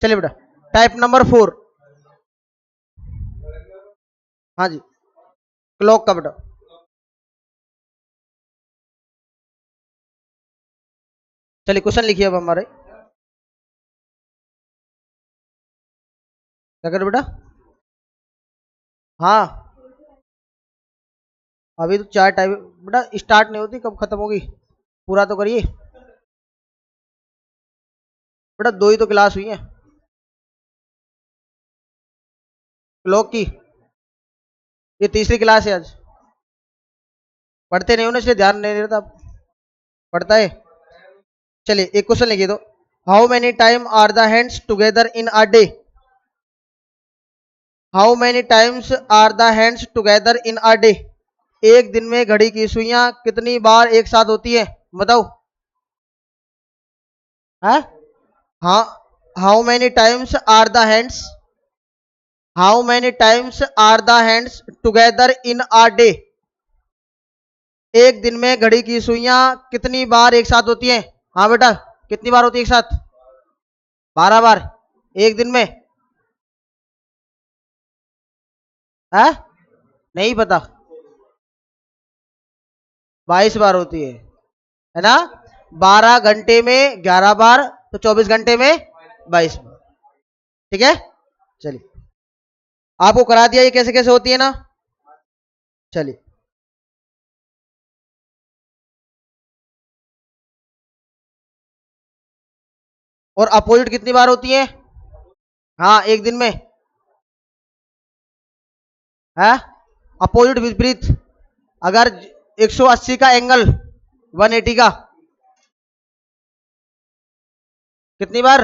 चलिए बेटा, type number 4। हाँ जी, क्लॉक का बेटा। चलिए क्वेश्चन लिखिए अब हमारे। क्या कर बेटा? हाँ, अभी तो 4 टाइप बेटा, स्टार्ट नहीं होती, कब खत्म होगी? पूरा तो करिए बेटा, 2 ही तो क्लास हुई है क्लॉक की। ये तीसरी क्लास है आज। पढ़ते नहीं हो ना, इसलिए ध्यान नहीं रहता। पढ़ता है। चलिए एक क्वेश्चन लिखिए तो। How many time are the hands together in a day? How many times are the hands together in a day? एक दिन में घड़ी की सुइयां कितनी बार एक साथ होती है? बताओ। हाँ, हाँ, how many times are the hands, how many times are the hands together in a day? एक दिन में घड़ी की सुइयां कितनी बार एक साथ होती हैं? हाँ बेटा, कितनी बार होती है एक साथ? 12 बार एक दिन में। है? नहीं पता? 22 बार होती है ना? 12 घंटे में 11 बार, तो 24 घंटे में 22 बार। ठीक है, चलिए आपको करा दिया ये कैसे कैसे होती है ना। चलिए, और अपोजिट कितनी बार होती है? हाँ, एक दिन में। है? अपोजिट विपरीत। अगर 180 का एंगल 180 का, कितनी बार?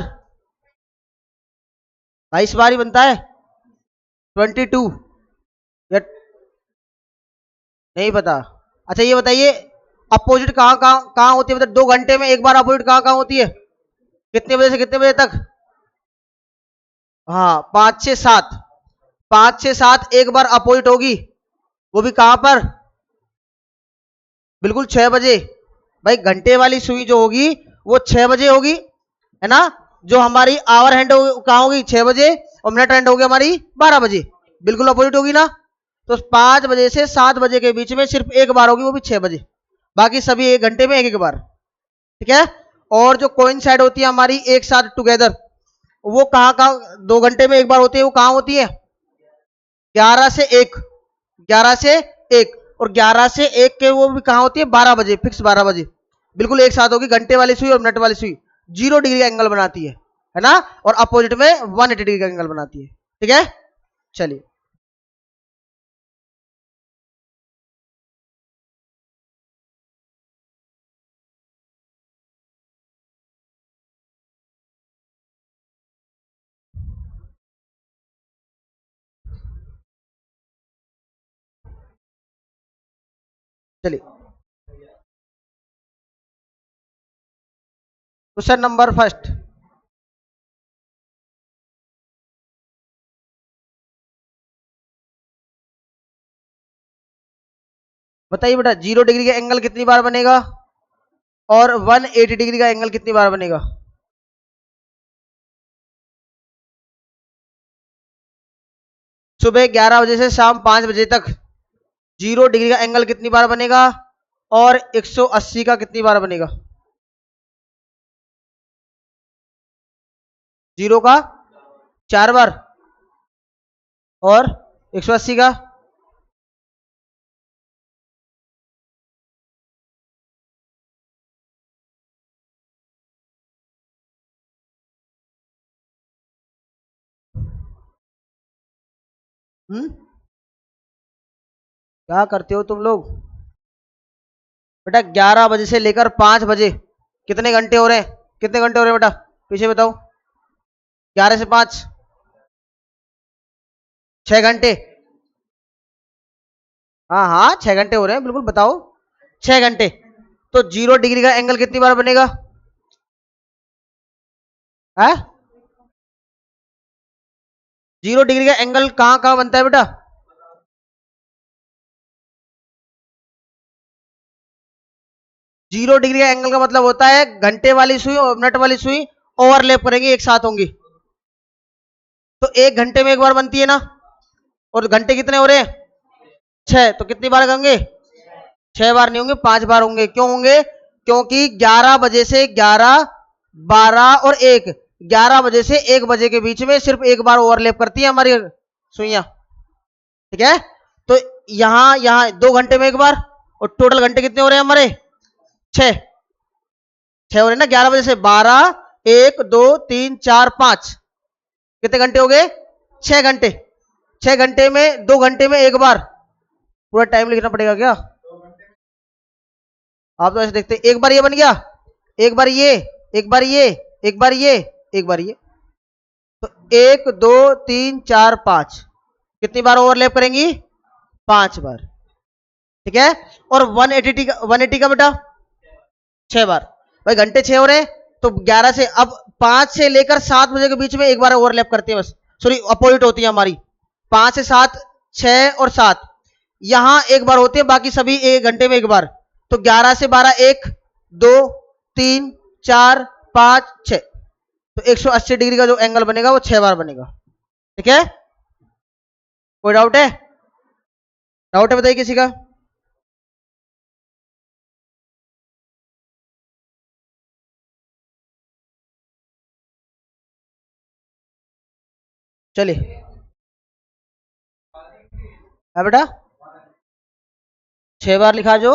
22 बार ही बनता है। 22 या नहीं पता? अच्छा ये बताइए, अपोजिट कहाँ कहाँ कहाँ होती है? मतलब 2 घंटे में एक बार अपोजिट कहाँ कहाँ होती है? कितने बजे से कितने बजे तक? हाँ, 5 से 7। 5 से 7 एक बार अपोजिट होगी, वो भी कहां पर? बिल्कुल 6 बजे। भाई घंटे वाली सुई जो होगी वो 6 बजे होगी, है ना? जो हमारी आवर हैंड कहाँ होगी? 6 बजे। और मिनट हैंड होगी हमारी 12 बजे। बिल्कुल अपोजिट होगी ना? तो 5 बजे से 7 बजे के बीच में सिर्फ एक बार होगी, वो भी 6 बजे। बाकी सभी एक घंटे में एक एक बार। ठीक है। और जो कोइन साइड होती है हमारी एक साथ टुगेदर, वो कहाँ कहाँ 2 घंटे में एक बार होती है? वो कहाँ होती है? 11 से 1। 11 से 1। और 11 से 1 के वो भी कहाँ होती है? 12 बजे, फिक्स 12 बजे। बिल्कुल एक साथ होगी, घंटे वाली सुई और मिनट वाली सुई। 0 डिग्री का एंगल बनाती है ना? और अपोजिट में 180 डिग्री का एंगल बनाती है। ठीक है, चलिए। चलिए क्वेश्चन नंबर फर्स्ट। बताइए बेटा, 0 डिग्री का एंगल कितनी बार बनेगा और 180 डिग्री का एंगल कितनी बार बनेगा? सुबह 11 बजे से शाम 5 बजे तक 0 डिग्री का एंगल कितनी बार बनेगा और 180 का कितनी बार बनेगा? 0 का 4 बार और 180 का? क्या करते हो तुम लोग? बेटा 11 बजे से लेकर 5 बजे कितने घंटे हो रहे हैं? कितने घंटे हो रहे हैं बेटा? पीछे बताओ। 11 से 5, 6 घंटे। हाँ हाँ, 6 घंटे हो रहे हैं, बिल्कुल बताओ। 6 घंटे। तो 0 डिग्री का एंगल कितनी बार बनेगा? है? 0 डिग्री का एंगल कहाँ कहाँ बनता है बेटा? 0 डिग्री का एंगल का मतलब होता है घंटे वाली सुई और मिनट वाली सुई ओवरलैप करेंगी, एक साथ होंगी। तो 1 घंटे में एक बार बनती है ना, और घंटे कितने हो रहे हैं 6, तो कितनी बार होंगे 6 बार नहीं होंगे 5 बार होंगे। क्यों होंगे? क्योंकि 11 बजे से 11, 12 और 1, 11 बजे से 1 बजे के बीच में सिर्फ एक बार ओवरलैप करती है हमारी सुइयां, ठीक है। तो यहां 2 घंटे में एक बार, और टोटल घंटे कितने हो रहे हैं हमारे 6 हो रहे हैं ना। 11 बजे से 12, 1, 2, 3, 4, 5, कितने घंटे हो गए 6 घंटे। 6 घंटे में 2 घंटे में एक बार, पूरा टाइम लिखना पड़ेगा क्या? आप तो ऐसे देखते, एक बार ये बन गया, एक बार ये, एक बार ये, एक बार ये, एक बार ये, तो 1, 2, 3, 4, 5, कितनी बार ओवरलैप करेंगी 5 बार, ठीक है। और 180 का बेटा 6 बार। भाई घंटे 6 हो रहे हैं, तो 11 से अब 5 से लेकर 7 बजे के बीच में एक बार ओवरलैप करती है बस, सॉरी अपोजिट होती है हमारी। 5 से 7, 6 और 7 यहां एक बार होती है, बाकी सभी 1 घंटे में एक बार। तो 11 से 12, 1, 2, 3, 4, 5, 6, तो 180 डिग्री का जो एंगल बनेगा वो 6 बार बनेगा, ठीक है। कोई डाउट है? डाउट है बताइए किसी का? चलिए बेटा 6 बार लिखा जो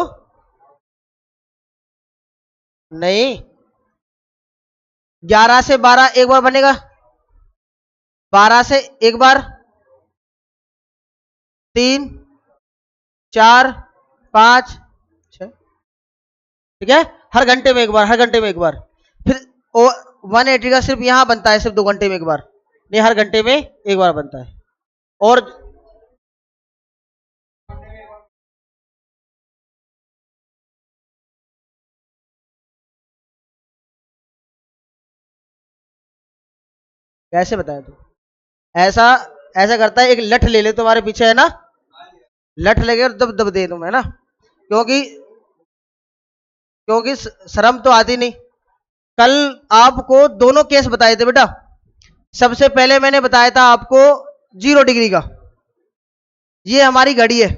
नहीं, 11 से 12 एक बार बनेगा, 12 से एक बार, 3, 4, 5, 6, ठीक है। हर घंटे में एक बार, हर घंटे में एक बार। फिर 180 का सिर्फ यहां बनता है, सिर्फ 2 घंटे में एक बार, नहीं हर घंटे में एक बार बनता है। और कैसे बताया तू? ऐसा ऐसा करता है, एक लठ ले ले तुम्हारे पीछे है ना, लठ लेके और दब दब दे तुम, है ना। क्योंकि क्योंकि शर्म तो आती नहीं। कल आपको दोनों केस बताए थे बेटा। सबसे पहले मैंने बताया था आपको 0 डिग्री का, ये हमारी घड़ी है,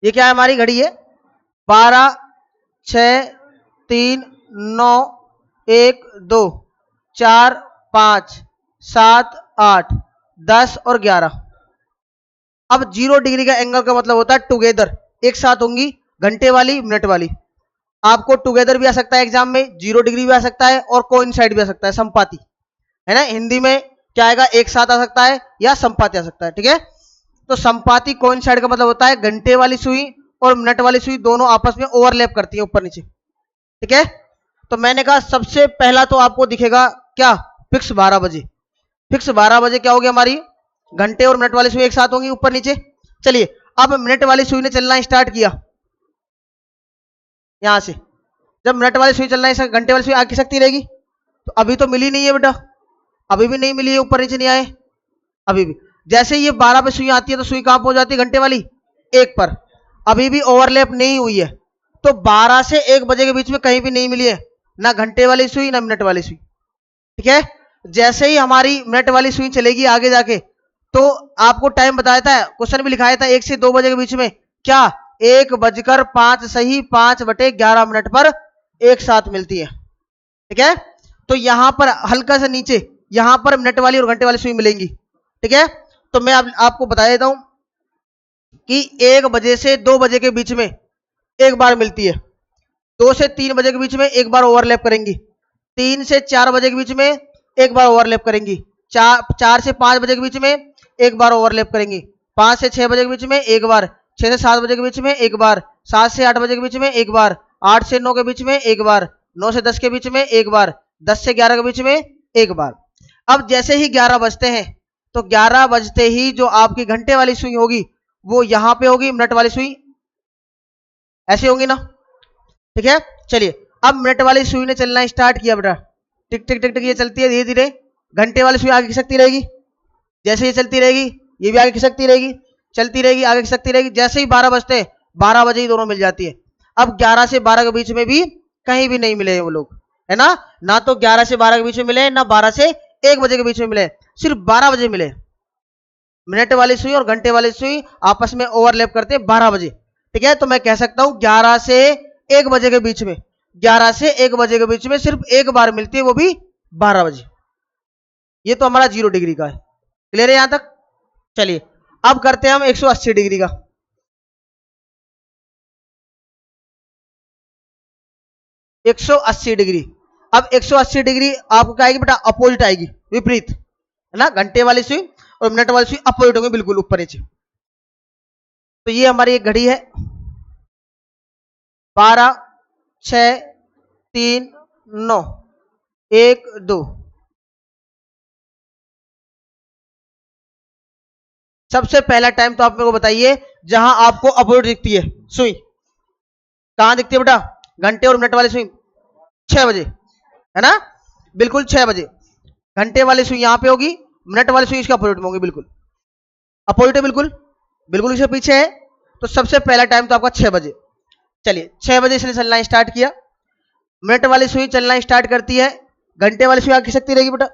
ये क्या है हमारी घड़ी है, 12, 6, 3, 9, 1, 2, 4, 5, 7, 8, 10 और 11। अब 0 डिग्री का एंगल का मतलब होता है टुगेदर, एक साथ होंगी घंटे वाली मिनट वाली। आपको टुगेदर भी आ सकता है एग्जाम में, 0 डिग्री भी आ सकता है, और कोइंसाइड भी आ सकता है, संपाती, है ना। हिंदी में क्या आएगा, एक साथ आ सकता है या संपाती आ सकता है, ठीक है। तो संपाती कोइंसाइड का मतलब होता है घंटे वाली सुई और मिनट वाली सुई दोनों आपस में ओवरलैप करती है ऊपर नीचे, ठीक है। तो मैंने कहा सबसे पहला तो आपको दिखेगा क्या, फिक्स 12 बजे। फिक्स 12 बजे क्या होगी हमारी, घंटे और मिनट वाली सुई एक साथ होंगी ऊपर नीचे। चलिए अब मिनट वाली सुई ने चलना स्टार्ट किया यहां से, जब मिनट वाली सुई चलना है, घंटे वाली सुई आगे खिसकती रहेगी। तो अभी तो मिली नहीं है बेटा, अभी भी नहीं मिली है, ऊपर नीचे नहीं आए अभी भी। जैसे ये 12 पे सुई आती है तो सुई कहां पहुंच जाती है, घंटे वाली 1 पर, अभी भी ओवरलैप नहीं हुई है। तो 12 से 1 बजे के बीच में कहीं भी नहीं मिली है, ना घंटे वाली सुई ना मिनट वाली सुई, ठीक है। जैसे ही हमारी मिनट वाली सुई चलेगी आगे जाके, तो आपको टाइम बताया था, क्वेश्चन भी लिखाया था 1 से 2 बजे के बीच में, क्या 1:05 सही 5/11 पर एक साथ मिलती है, ठीक है। तो यहां पर हल्का सा नीचे, यहां पर मिनट वाली और घंटे वाली सुई मिलेंगी, ठीक है। तो मैं आपको बता देता हूं कि 1 बजे से 2 बजे के बीच में एक बार मिलती है, 2 से 3 बजे के बीच में एक बार ओवरलैप करेंगी, 3 से 4 बजे के बीच में एक बार ओवरलैप करेंगी, 4 से 5 बजे के बीच में एक बार ओवरलैप करेंगी, 5 से 6 बजे के बीच में एक बार, 6 से 7 बजे के बीच में एक बार, 7 से 8 बजे के बीच में एक बार, 8 से 9 के बीच में एक बार, 9 से 10 के बीच में एक बार, 10 से 11 के बीच में एक बार। अब जैसे ही 11 बजते हैं, तो 11 बजते ही जो आपकी घंटे वाली सुई होगी वो यहां पे होगी, मिनट वाली सुई ऐसी होंगी ना, ठीक है। चलिए अब मिनट वाली सुई ने चलना स्टार्ट किया बेटा, टिक टिक टिक टिक ये चलती है धीरे धीरे, घंटे वाली सुई आगे खिसकती रहेगी, जैसे ये चलती रहेगी ये भी आगे खिसकती रहेगी, चलती रहेगी आगे खिसकती रहेगी। जैसे ही 12 बजते हैं, 12 बजे ही दोनों मिल जाती है। अब 11 से 12 के बीच में भी कहीं भी नहीं मिले वो लोग, है ना, ना तो 11 से 12 के बीच में मिले, ना 12 से 1 बजे के बीच में मिले। सिर्फ 12 बजे मिले। मिनट वाली सुई और घंटे वाली सुई आपस में ओवरलैप करते हैं 12 बजे। ठीक है, तो मैं कह सकता हूं 11 से 1 बजे के बीच में, 11 से 1 बजे के बीच में सिर्फ एक बार मिलती है, वो भी 12 बजे। ये तो हमारा 0 डिग्री का है। क्लियर है यहां तक? चलिए अब करते हैं हम 180 डिग्री का। 180 डिग्री। अब 180 डिग्री आपको क्या आएगी बेटा? अपोजिट आएगी, विपरीत, है ना। घंटे वाली सुई और मिनट वाली सुई अपोजिट होंगे, बिल्कुल ऊपर नीचे। तो ये हमारी एक घड़ी है, 12 6 3 9 1 2। सबसे पहला टाइम तो आप मेरे को बताइए जहां आपको अपोजिट दिखती है सुई, कहां दिखती है बेटा? घंटे और मिनट वाली सुई 6 बजे, है ना, बिल्कुल 6 बजे। घंटे वाली सुई यहां पे होगी, मिनट वाली सुई इसके अपोजिट में होगी, बिल्कुल अपोजिट है, बिल्कुल बिल्कुल इसके पीछे है। तो सबसे पहला टाइम तो आपका 6 बजे। चलिए 6 बजे इसने चलना स्टार्ट किया, मिनट वाली सुई चलना स्टार्ट करती है, घंटे वाली सुई आगे खिसकती रहेगी बेटा।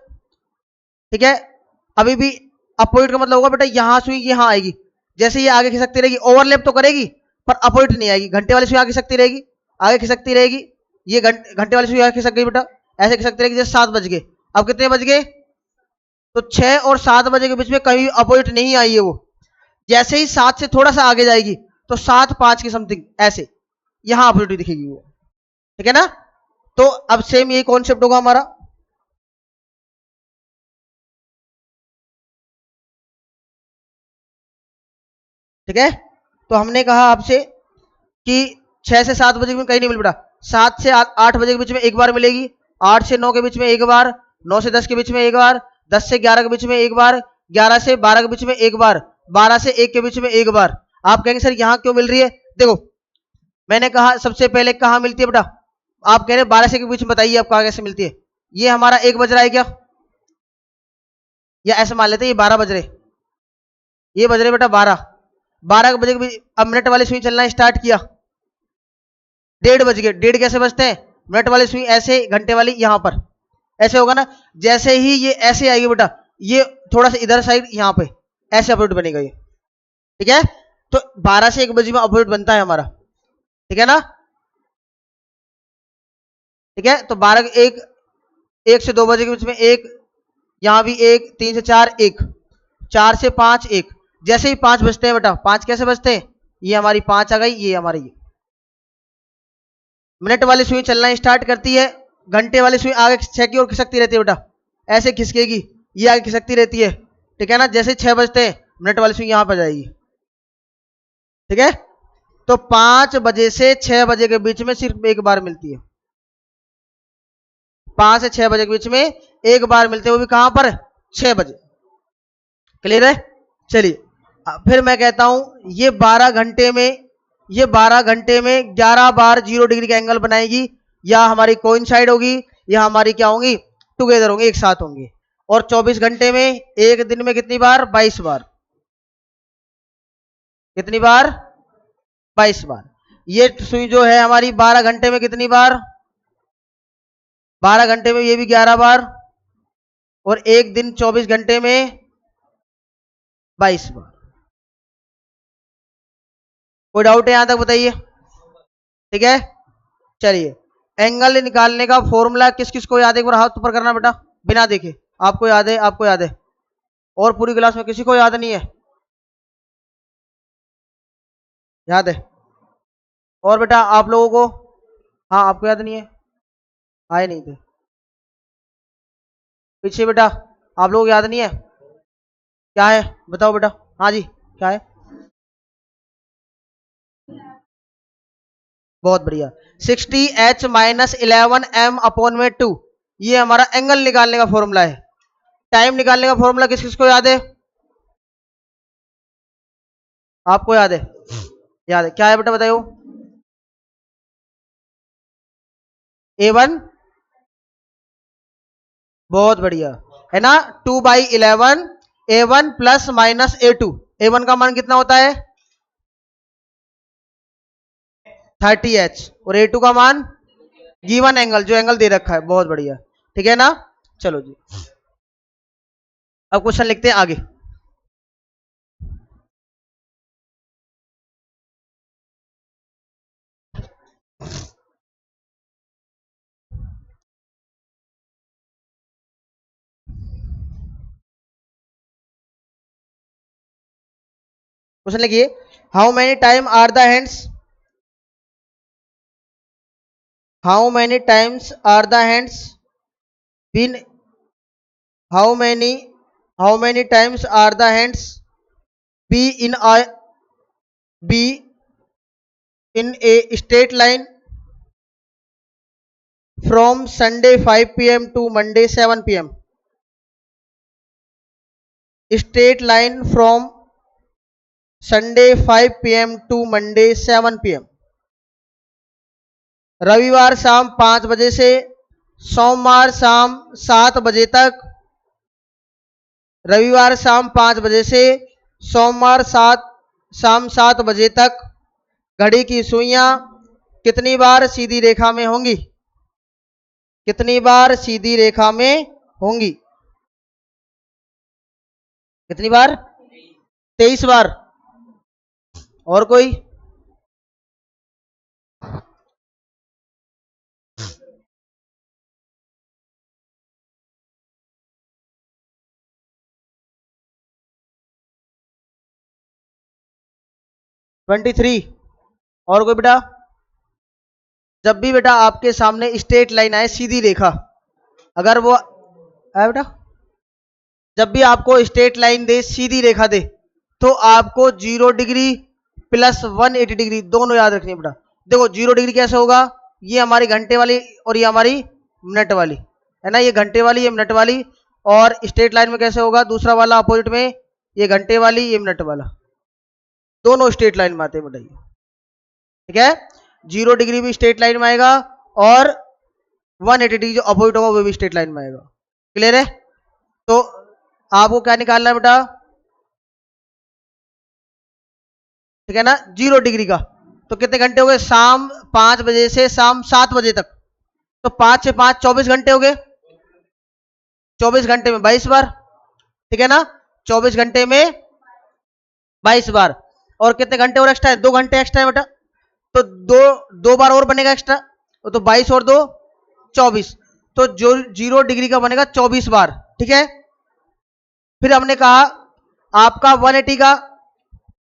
ठीक है, अभी भी अपोजिट का मतलब होगा बेटा यहां सुई यहां आएगी, जैसे ये आगे खिसकती रहेगी, ओवरलैप तो करेगी पर अपोजिट नहीं आएगी। घंटे वाली सुई आगे खिसकती रहेगी, आगे खिसकती रहेगी, ये घंटे वाली सुई आगे खिसक गई बेटा, ऐसे खिसकती रहेगी। जैसे 7 बज गए, अब कितने बज गए? तो 6 और 7 बजे के बीच में कहीं अपोजिट नहीं आई है वो। जैसे ही 7 से थोड़ा सा आगे जाएगी तो 7 5 की समथिंग ऐसे यहां अपोजिट दिखेगी वो। ठीक है ना, तो अब सेम यही कॉन्सेप्ट होगा हमारा। ठीक है, तो हमने कहा आपसे कि 6 से 7 बजे में कहीं नहीं मिल बेटा, 7 से 8 बजे के बीच में एक बार मिलेगी, 8 से 9 के बीच में एक बार, 9 से 10 के बीच में एक बार, 10 से 11 के बीच में एक बार, 11 से 12 के बीच में एक बार, 12 से 1 के बीच में एक बार। आप कहेंगे सर यहां क्यों मिल रही है? देखो मैंने कहा सबसे पहले कहां मिलती है बेटा, आप कह रहे 12 से के बीच में, बताइए आप कहां कैसे मिलती है? ये हमारा 1 बज रहा है क्या, या ऐसे मान लेते हैं ये 12 बज रहे, ये बज रहे बेटा 12, 12 बजे के बीच। अब मिनट वाली सुई चलना स्टार्ट किया, 1:30 बज गए, 1:30 कैसे बजते हैं? मिनट वाली सुई ऐसे, घंटे वाली यहां पर ऐसे होगा ना, जैसे ही ये ऐसे आएगी बेटा, ये थोड़ा सा इधर साइड यहां पे ऐसे अपोजिट बनेगा ये। ठीक है, तो 12 से 1 बजे में अपोजिट बनता है हमारा। ठीक है ना, ठीक है, तो 12 1, 1 से 2 बजे के बीच में एक, यहां भी एक, 3 से 4 1, 4 से 5 1। जैसे ही 5 बजते हैं बेटा, 5 कैसे बजते हैं? ये हमारी 5 आ गई, ये हमारी ये। मिनट वाली सुई चलना स्टार्ट करती है, घंटे वाली सुई आगे 6 की ओर खिसकती रहती है बेटा, ऐसे खिसकेगी, ये आगे खिसकती रहती है। ठीक है ना, जैसे 6 बजते हैं मिनट वाली सुई यहां पर जाएगी। ठीक है, तो 5 बजे से 6 बजे के बीच में सिर्फ एक बार मिलती है, 5 से 6 बजे के बीच में एक बार मिलते हैं, वो भी कहां पर? 6 बजे। क्लियर है? चलिए फिर मैं कहता हूं ये 12 घंटे में, ये 12 घंटे में 11 बार 0 डिग्री का एंगल बनाएगी, या हमारी कोइंसाइड होगी, या हमारी क्या होंगी? टुगेदर होंगी, एक साथ होंगी। और 24 घंटे में एक दिन में कितनी बार? 22 बार। कितनी बार? 22 बार। ये सुई जो है हमारी 12 घंटे में कितनी बार? 12 घंटे में ये भी 11 बार, और एक दिन 24 घंटे में 22 बार। कोई डाउट है यहां तक बताइए? ठीक है, चलिए एंगल निकालने का फॉर्मूला किस किस को याद है? एक बार हाथ ऊपर करना बेटा, बिना देखे। आपको याद है? आपको याद है? और पूरी क्लास में किसी को याद नहीं है? याद है? और बेटा आप लोगों को? हाँ, आपको याद नहीं है? आए नहीं थे पीछे बेटा, आप लोगों को याद नहीं है? क्या है बताओ बेटा। हाँ जी, क्या है? बहुत बढ़िया, 60h माइनस 11m/2, ये हमारा एंगल निकालने का फॉर्मूला है। टाइम निकालने का फॉर्मूला किस किस को याद है? आपको याद है? याद है, क्या है बेटा बताओ? A1, बहुत बढ़िया, है ना, 2/11 A1 plus minus A2। A1 का मान कितना होता है? 30h, और A2 का मान गिवन एंगल, जो एंगल दे रखा है। बहुत बढ़िया, ठीक है ना। चलो जी। अब क्वेश्चन लिखते हैं आगे। क्वेश्चन लिखिए, how many time are the hands, how many times are the hands been, how many, how many times are the hands be in be in a straight line from Sunday 5 p.m. to Monday 7 p.m. Straight line from Sunday 5 p.m. to Monday 7 p.m. रविवार शाम 5 बजे से सोमवार शाम 7 बजे तक, रविवार शाम 5 बजे से सोमवार शाम 7 बजे तक घड़ी की सुइयां कितनी बार सीधी रेखा में होंगी, कितनी बार सीधी रेखा में होंगी, कितनी बार? 23 बार। और कोई? Twenty three. और कोई बेटा? जब भी बेटा आपके सामने स्ट्रेट लाइन आए, सीधी रेखा, अगर वो आए बेटा, जब भी आपको स्ट्रेट लाइन दे, सीधी रेखा दे, तो आपको 0 डिग्री प्लस 180 डिग्री दोनों याद रखनी है बेटा। देखो 0 डिग्री कैसे होगा, ये हमारी घंटे वाली और ये हमारी मिनट वाली है ना, ये घंटे वाली ये मिनट वाली। और स्ट्रेट लाइन में कैसे होगा, दूसरा वाला अपोजिट में, ये घंटे वाली ये मिनट वाला, दोनों स्ट्रेट लाइन में आते हैं बेटा ये, ठीक है। 0 डिग्री भी स्ट्रेट लाइन में आएगा और 180 डिग्री जो अपोजिट होगा वो भी स्ट्रेट लाइन में आएगा। क्लियर है? तो आपको क्या निकालना है बेटा, ठीक है ना, 0 डिग्री का। तो कितने घंटे हो गए, शाम 5 बजे से शाम 7 बजे तक, तो 5 से 5 24 घंटे हो गए, 24 घंटे में 22 बार, ठीक है ना, 24 घंटे में 22 बार। और कितने घंटे और एक्स्ट्रा है, 2 घंटे एक्स्ट्रा है बेटा, तो दो बार और बनेगा एक्स्ट्रा, तो 22 और 2 24, तो जो 0 डिग्री का बनेगा 24 बार, ठीक है। फिर हमने कहा आपका 180 का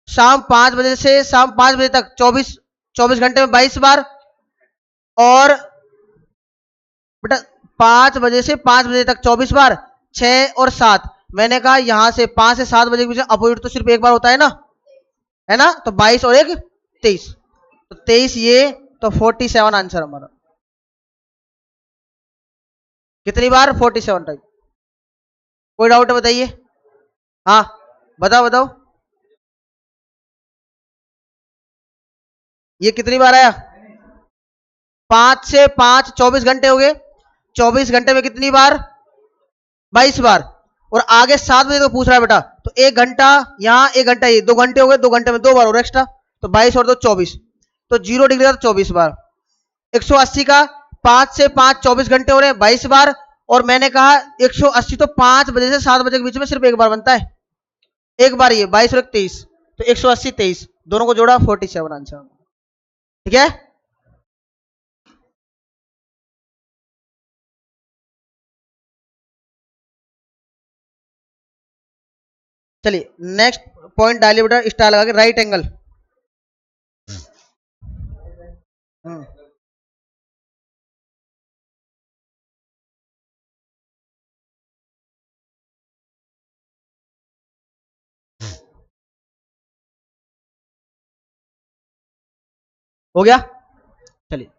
शाम 5 बजे से शाम 5 बजे तक 24 घंटे में 22 बार, और बेटा 5 बजे से 5 बजे तक 24 बार, 6 और 7, मैंने कहा यहां से 5 से 7 बजे के बीच अपोजिट तो सिर्फ एक बार होता है ना, है ना, तो 22 और 1 23, तो 23 ये, तो 47 आंसर हमारा। कितनी बार? 47 टाइम। कोई डाउट है बताइए? हाँ बताओ बताओ, ये कितनी बार आया? 5 से 5 24 घंटे हो गए, 24 घंटे में कितनी बार? 22 बार। और आगे 7 बजे तो पूछ रहा है बेटा, तो 1 घंटा यहाँ 1 घंटा, ये 2 घंटे हो गए, 2 घंटे में 2 बार और एक्स्ट्रा, तो 22 और 2 24, तो 0 डिग्री का 24 बार। 180 का 5 से 5 24 घंटे हो रहे हैं, 22 बार। और मैंने कहा 180 तो 5 बजे से 7 बजे के बीच में सिर्फ एक बार बनता है, एक बार, ये 22 और 23, तो 180 23 दोनों को जोड़ा 47 आंसर, ठीक है। चलिए नेक्स्ट पॉइंट डालिए बेटा, स्टार लगा के, राइट एंगल। हो गया, चलिए।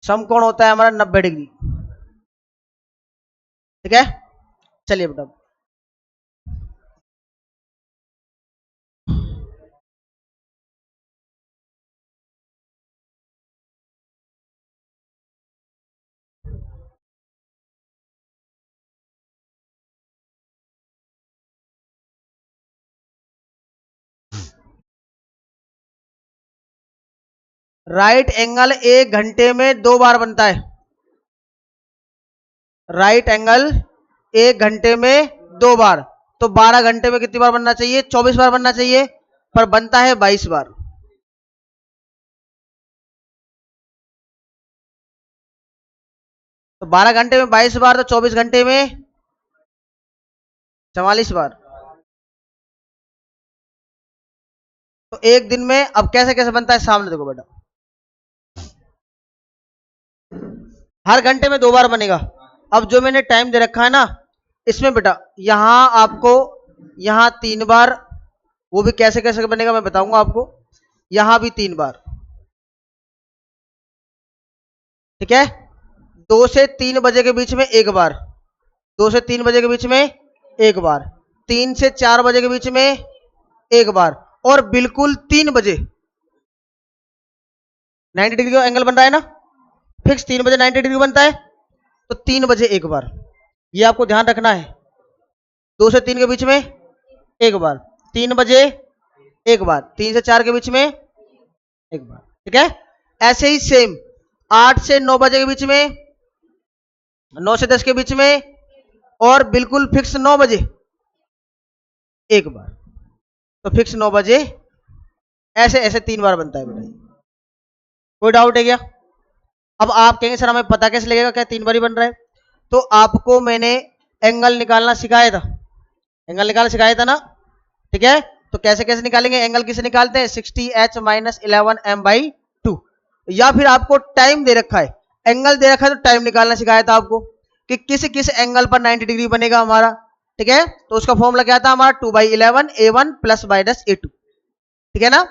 समकोण होता है हमारा 90 डिग्री, ठीक है। चलिए बेटा, राइट एंगल 1 घंटे में 2 बार बनता है। राइट एंगल 1 घंटे में 2 बार, तो 12 घंटे में कितनी बार बनना चाहिए? 24 बार बनना चाहिए, पर बनता है 22 बार। तो 12 घंटे में 22 बार, तो 24 घंटे में 44 बार। तो एक दिन में अब कैसे कैसे बनता है सामने देखो बेटा, हर घंटे में 2 बार बनेगा। अब जो मैंने टाइम दे रखा है ना, इसमें बेटा यहां आपको, यहां 3 बार, वो भी कैसे कैसे बनेगा मैं बताऊंगा आपको, यहां भी 3 बार। ठीक है, 2 से 3 बजे के बीच में 1 बार, 2 से 3 बजे के बीच में 1 बार, 3 से 4 बजे के बीच में 1 बार, और बिल्कुल 3 बजे 90 डिग्री का एंगल बन रहा है ना, फिक्स 3 बजे 90 डिग्री बनता है, तो 3 बजे 1 बार। ये आपको ध्यान रखना है, 2 से 3 के बीच में 1 बार, 3 बजे 1 बार, 3 से 4 के बीच में 1 बार। ठीक है, ऐसे ही सेम 8 से 9 बजे के बीच में, 9 से 10 के बीच में, और बिल्कुल फिक्स 9 बजे 1 बार। तो फिक्स 9 बजे, ऐसे ऐसे 3 बार बनता है बेटा। कोई डाउट है क्या? अब आप कहेंगे सर हमें पता कैसे लगेगा क्या 3 बार ही बन रहा है? तो आपको मैंने एंगल निकालना सिखाया था, एंगल निकालना सिखाया था ना। ठीक है, तो कैसे कैसे निकालेंगे एंगल, किसे निकालते हैं? 60h minus 11m/2। या फिर आपको टाइम दे रखा है, एंगल दे रखा है, तो टाइम निकालना सिखाया था आपको कि किस किस एंगल पर 90 डिग्री बनेगा हमारा। ठीक है, तो उसका फॉर्मूला क्या था हमारा? 2/11 a1 प्लस माइनस a2। ठीक है ना,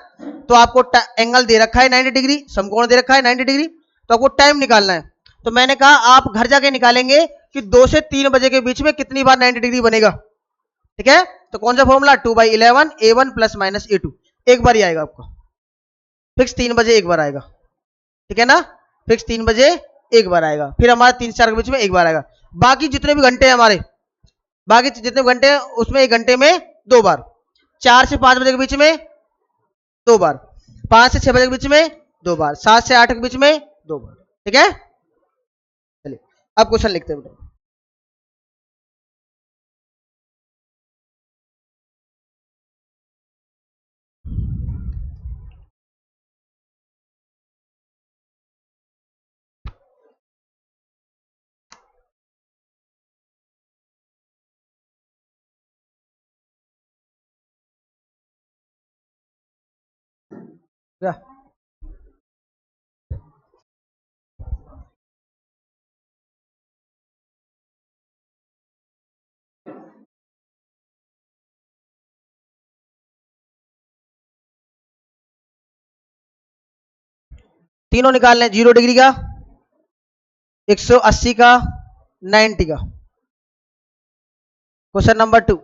तो आपको एंगल दे रखा है 90 डिग्री, समकोण दे रखा है 90 डिग्री, तो आपको टाइम निकालना है। तो मैंने कहा आप घर जाके निकालेंगे कि 2 से 3 बजे के बीच में कितनी बार 90 डिग्री बनेगा। ठीक है, तो कौन सा formula? 2/11 a1 plus minus a2, एक बार ही आएगा आपका, फिक्स 3 बजे 1 बार आएगा। ठीक है ना, फिक्स 3 बजे 1 बार आएगा, फिर हमारा 3 से 4 के बीच में 1 बार आएगा। बाकी जितने भी घंटे हैं हमारे, बाकी जितने घंटे हैं उसमें 1 घंटे में 2 बार, 4 से 5 बजे के बीच में 2 बार, 5 से 6 बजे के बीच में 2 बार, 7 से 8 के बीच में 2 बार। ठीक है, चलिए अब क्वेश्चन लिखते हैं बेटा। क्या? तीनों निकाल लें, 0 डिग्री का, 180 का, 90 का। क्वेश्चन नंबर 2,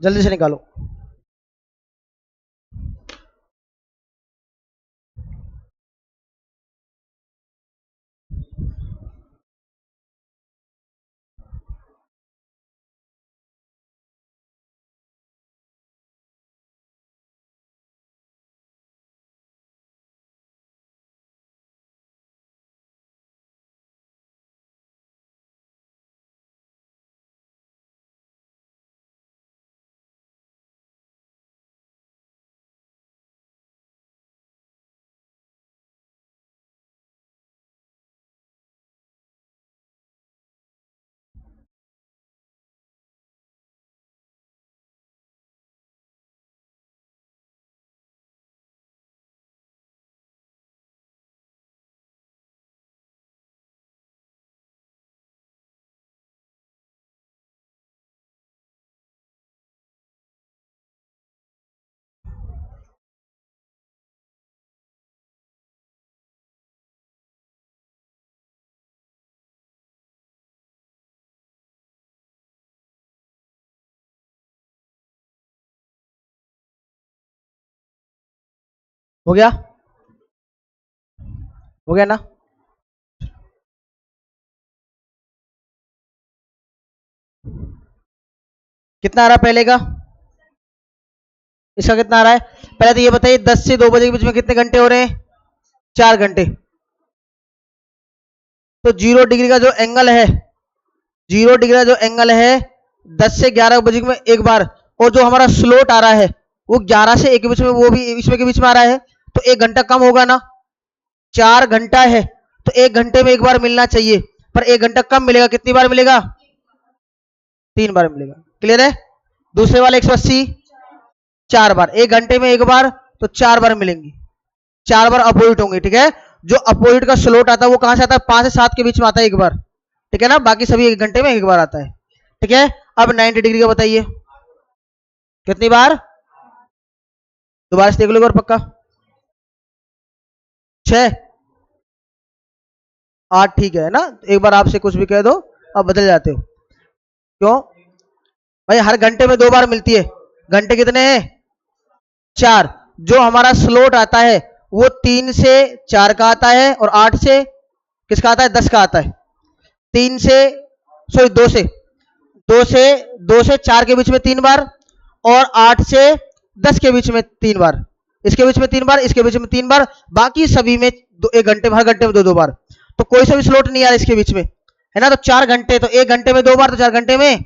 जल्दी से निकालो। हो गया, हो गया ना। कितना आ रहा है पहले का, इसका कितना आ रहा है? पहले तो ये बताइए 10 से 2 बजे के बीच में कितने घंटे हो रहे हैं? 4 घंटे। तो 0 डिग्री का जो एंगल है, 0 डिग्री का जो एंगल है 10 से 11 बजे में एक बार, और जो हमारा स्लोट आ रहा है वो 11 से 1 के बीच में, वो भी इसमें के बीच में आ रहा है, तो 1 घंटा कम होगा ना। 4 घंटा है तो 1 घंटे में एक बार मिलना चाहिए, पर 1 घंटा कम मिलेगा, कितनी बार मिलेगा? 3 बार मिलेगा। क्लियर है? दूसरे वाले 180 4 बार, 1 घंटे में एक बार, तो 4 बार मिलेंगी, 4 बार अपोजिट होंगे। ठीक है? जो अपोजिट का स्लोट आता है वो कहां से आता है? 5 से 7 के बीच में आता है एक बार। ठीक है ना? बाकी सभी 1 घंटे में एक बार आता है। ठीक है? अब 90 डिग्री का बताइए कितनी बार? दोबारा से देख लो एक बार पक्का। 6 8 ठीक है ना? एक बार आपसे कुछ भी कह दो अब बदल जाते हो, क्यों भाई? हर घंटे में 2 बार मिलती है। घंटे कितने हैं? 4। जो हमारा स्लोट आता है वो 3 से 4 का आता है, और 8 से किसका आता है? 10 का आता है। 3 से, सॉरी 2 से 4 के बीच में 3 बार, और 8 से 10 के बीच में 3 बार, इसके बीच में 3 बार, इसके बीच में 3 बार, बाकी सभी में 1 घंटे में, हर घंटे में 2 2 बार। तो कोई सा भी स्लोट नहीं आ रहा इसके बीच में, है ना? तो 4 घंटे, तो 1 घंटे में 2 बार, तो 4 घंटे में।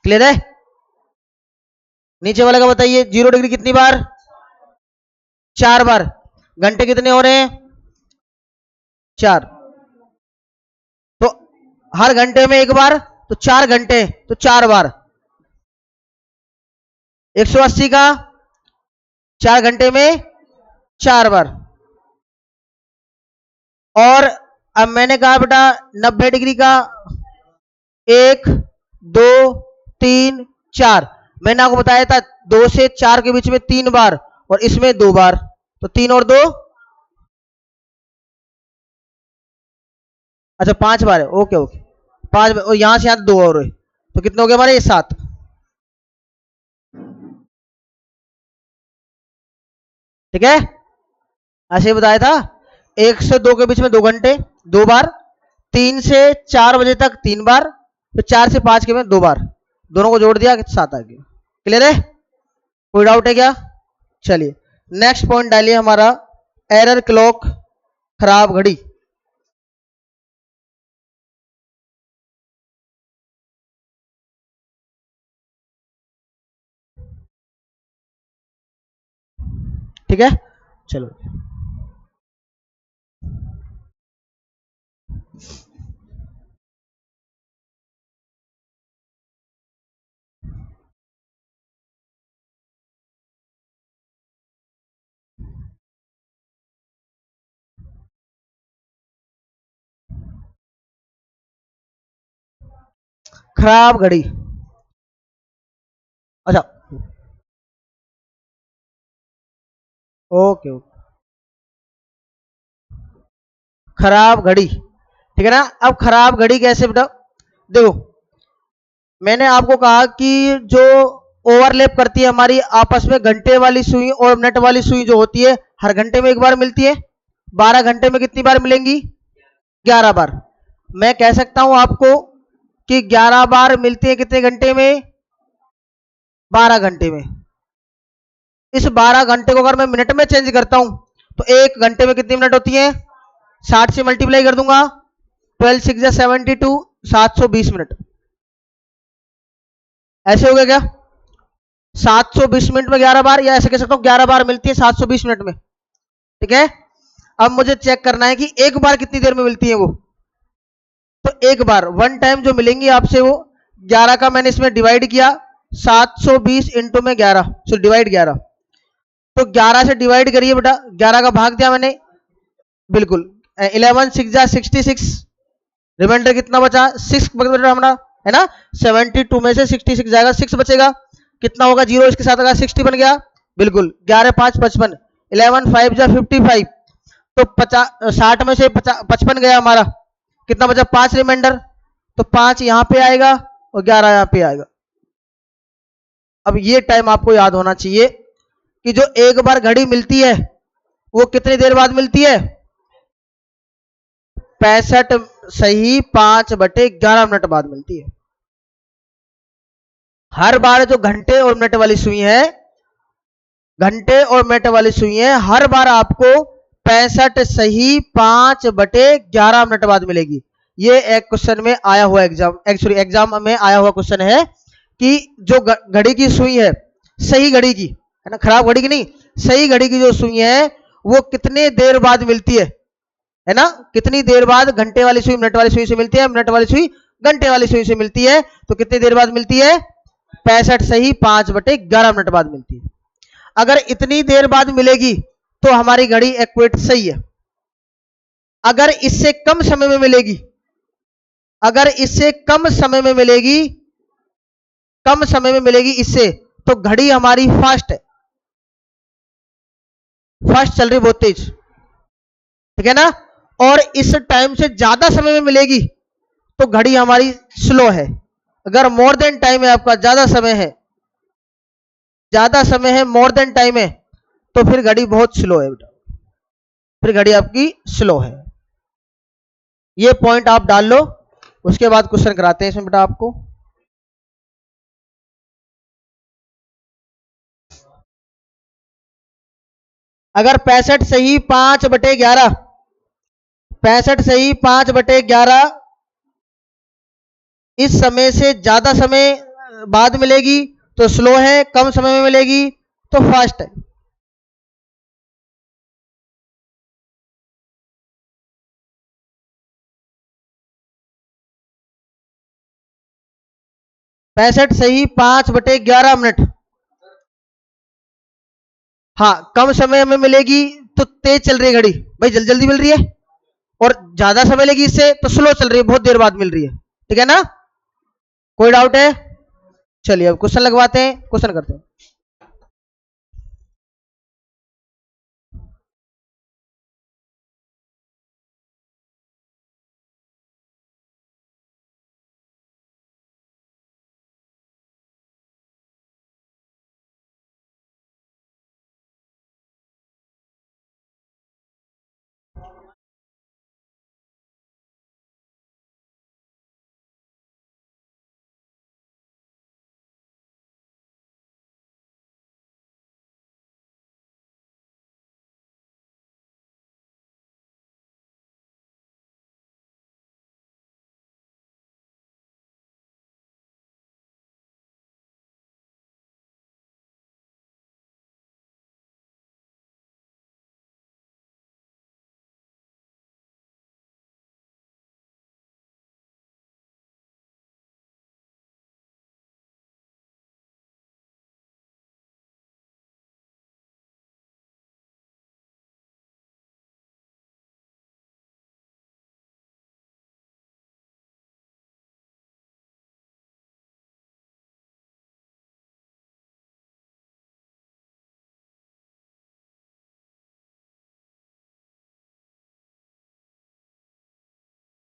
क्लियर है? नीचे वाले का बताइए 0 डिग्री कितनी बार? 4 बार। घंटे कितने हो रहे हैं? 4। तो हर घंटे में एक बार, तो 4 घंटे, तो 4 बार। 180 का 4 घंटे में 4 बार। और अब मैंने कहा बेटा 90 डिग्री का 1 2 3 4, मैंने आपको बताया था 2 से 4 के बीच में 3 बार, और इसमें 2 बार, तो 3 और 2, अच्छा 5 बार है। ओके ओके, 5, और यहां से यहां 2 और है, तो कितने हो गए हमारे? 7। ठीक है? ऐसे ही बताया था। 1 से 2 के बीच में 2 घंटे, 2 बार। 3 से 4 बजे तक 3 बार, तो 4 से 5 के में 2 बार, दोनों को जोड़ दिया 7 आ गया। क्लियर है? कोई डाउट है क्या? चलिए नेक्स्ट पॉइंट डालिए हमारा, एरर क्लॉक, खराब घड़ी। ठीक है? चलो खराब घड़ी, अच्छा ओके ओके, खराब घड़ी। ठीक है ना? अब खराब घड़ी कैसे बेटा? देखो मैंने आपको कहा कि जो ओवरलैप करती है हमारी आपस में, घंटे वाली सुई और मिनट वाली सुई जो होती है हर घंटे में एक बार मिलती है। 12 घंटे में कितनी बार मिलेंगी? 11 बार। मैं कह सकता हूं आपको कि 11 बार मिलती है कितने घंटे में? 12 घंटे में। इस 12 घंटे को अगर मैं मिनट में चेंज करता हूं तो 1 घंटे में कितनी मिनट होती है? 60 से मल्टीप्लाई कर दूंगा, 12 6 72, 720 मिनट। ऐसे हो गया क्या? 720 मिनट में 11 बार, या ऐसे कह सकता हूं 11 बार मिलती है 720 मिनट में। ठीक है? अब मुझे चेक करना है कि एक बार कितनी देर में मिलती है वो। तो एक बार, वन टाइम जो मिलेंगी आपसे वो 11 का मैंने इसमें डिवाइड किया, 720 इंटू में 11, सो डिवाइड 11, तो 11 से डिवाइड करिए बेटा, 11 का भाग दिया मैंने, बिल्कुल 11 6 जा 66, रिमाइंडर कितना बचा? 6 बचा हमारा, है ना? 72 में से 66 जाएगा, 6 बचेगा, कितना होगा? 0 इसके साथ अगर 60 बन गया, बिल्कुल 11 5 55, 11 5 जा 55, तो 60 में से 55 गया हमारा, कितना बचा? 5 रिमाइंडर, तो 5 यहां पे आएगा और 11 यहां पे आएगा। अब ये टाइम आपको याद होना चाहिए कि जो एक बार घड़ी मिलती है वो कितनी देर बाद मिलती है? 65 सही 5/11 मिनट बाद मिलती है। हर बार जो घंटे और मिनट वाली सुई है, घंटे और मिनट वाली सुई है, हर बार आपको 65 सही 5/11 मिनट बाद मिलेगी। ये एक क्वेश्चन में आया हुआ एग्जाम में आया हुआ क्वेश्चन है कि जो घड़ी की सुई है, सही घड़ी की है ना, खराब घड़ी की नहीं, सही घड़ी की जो सुई है वो कितने देर बाद मिलती है ना, कितनी देर बाद घंटे वाली सुई मिनट वाली सुई से मिलती है, मिनट वाली सुई घंटे वाली सुई से मिलती है, तो कितनी देर बाद मिलती है? 65 सही 5/11 मिनट बाद मिलती है। अगर इतनी देर बाद मिलेगी तो हमारी घड़ी एक्यूरेट सही है। अगर इससे कम समय में मिलेगी, अगर इससे कम समय में मिलेगी, कम समय में मिलेगी इससे, तो घड़ी हमारी फास्ट है, फास्ट चल रही, बहुत तेज, ठीक है ना। और इस टाइम से ज्यादा समय में मिलेगी तो घड़ी हमारी स्लो है। अगर मोर देन टाइम है आपका, ज्यादा समय है, ज्यादा समय है, मोर देन टाइम है, तो फिर घड़ी बहुत स्लो है बेटा, फिर घड़ी आपकी स्लो है। ये पॉइंट आप डाल लो, उसके बाद क्वेश्चन कराते हैं इसमें बेटा आपको। अगर 65 सही 5/11, 65 सही 5/11 इस समय से ज्यादा समय बाद मिलेगी तो स्लो है, कम समय में मिलेगी तो फास्ट है। पैंसठ सही 5/11 मिनट, हाँ कम समय में मिलेगी तो तेज चल रही है घड़ी भाई, जल्दी जल्दी मिल रही है, और ज्यादा समय लेगी इससे तो स्लो चल रही है, बहुत देर बाद मिल रही है, ठीक है ना। कोई डाउट है? चलिए अब क्वेश्चन लगवाते हैं, क्वेश्चन करते हैं।